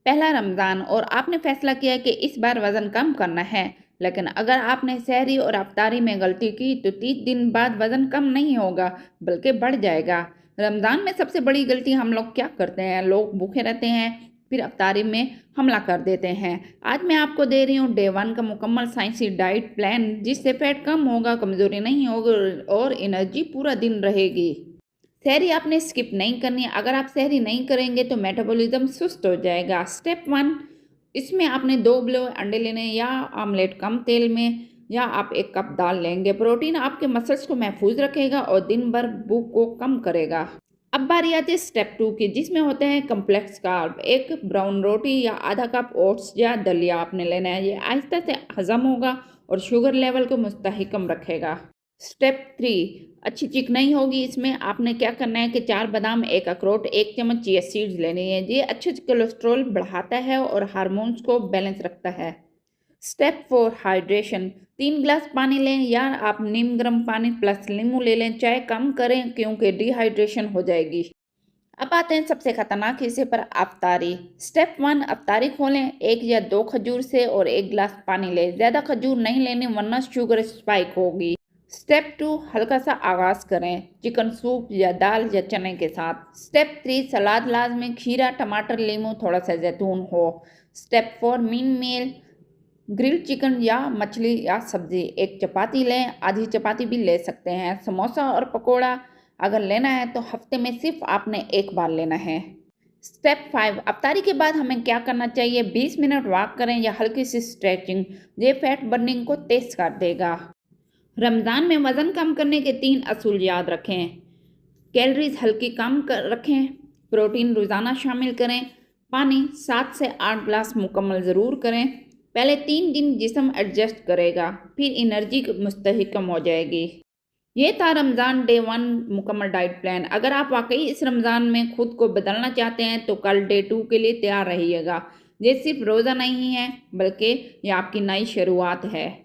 पहला रमज़ान और आपने फैसला किया कि इस बार वज़न कम करना है, लेकिन अगर आपने सहरी और अफ्तारी में गलती की तो 30 दिन बाद वज़न कम नहीं होगा, बल्कि बढ़ जाएगा। रमज़ान में सबसे बड़ी गलती हम लोग क्या करते हैं? लोग भूखे रहते हैं, फिर अफ्तारी में हमला कर देते हैं। आज मैं आपको दे रही हूँ डे 1 का मुकम्मल साइंसी डाइट प्लान, जिससे पेट कम होगा, कमज़ोरी नहीं होगी और एनर्जी पूरा दिन रहेगी। सहरी आपने स्किप नहीं करनी है। अगर आप सहरी नहीं करेंगे तो मेटाबॉलिज्म सुस्त हो जाएगा। स्टेप 1, इसमें आपने 2 उबले हुए अंडे लेने हैं या ऑमलेट कम तेल में, या आप 1 कप दाल लेंगे। प्रोटीन आपके मसल्स को महफूज रखेगा और दिन भर भूख को कम करेगा। अब बारी आती है स्टेप 2 की, जिसमें होते हैं कम्प्लेक्स कार्ब। 1 ब्राउन रोटी या आधा कप ओट्स या दलिया आपने लेना है। ये आहिस्ता से हजम होगा और शुगर लेवल को मुस्तहकम रखेगा। स्टेप 3, अच्छी चिकनाई होगी। इसमें आपने क्या करना है कि 4 बादाम, 1 अखरोट, 1 चम्मच चिया सीड्स लेनी है। ये अच्छे कोलेस्ट्रॉल बढ़ाता है और हार्मोन्स को बैलेंस रखता है। Step 4, hydration. 3 गिलास पानी लें या आप नीम गर्म पानी प्लस नींबू ले लें। चाय कम करें क्योंकि डिहाइड्रेशन हो जाएगी। अब आते हैं सबसे खतरनाक हिस्से पर, अफ्तारी। स्टेप 1, अफ्तारी खोलें। 1 या 2 खजूर से और 1 गिलास पानी लें। ज़्यादा खजूर नहीं लेनी वरना शुगर स्पाइक होगी। स्टेप 2, हल्का सा आगाज़ करें, चिकन सूप या दाल या चने के साथ। स्टेप 3, सलाद लाजमी, खीरा, टमाटर, लीमू, थोड़ा सा जैतून हो। स्टेप 4, मीन मील, ग्रिल्ड चिकन या मछली या सब्जी। 1 चपाती लें, आधी चपाती भी ले सकते हैं। समोसा और पकोड़ा अगर लेना है तो हफ्ते में सिर्फ आपने 1 बार लेना है। स्टेप 5, अफ्तारी के बाद हमें क्या करना चाहिए? 20 मिनट वॉक करें या हल्की सी स्ट्रेचिंग। ये फैट बर्निंग को तेज कर देगा। रमज़ान में वज़न कम करने के 3 असूल याद रखें। कैलोरीज हल्की कम कर रखें, प्रोटीन रोज़ाना शामिल करें, पानी 7 से 8 ग्लास मुकम्मल ज़रूर करें। पहले 3 दिन जिस्म एडजस्ट करेगा, फिर एनर्जी मुस्तहकम हो जाएगी। ये था रमज़ान डे 1 मुकम्मल डाइट प्लान। अगर आप वाकई इस रमज़ान में खुद को बदलना चाहते हैं तो कल डे 2 के लिए तैयार रहिएगा। ये सिर्फ रोज़ा नहीं है, बल्कि ये आपकी नई शुरुआत है।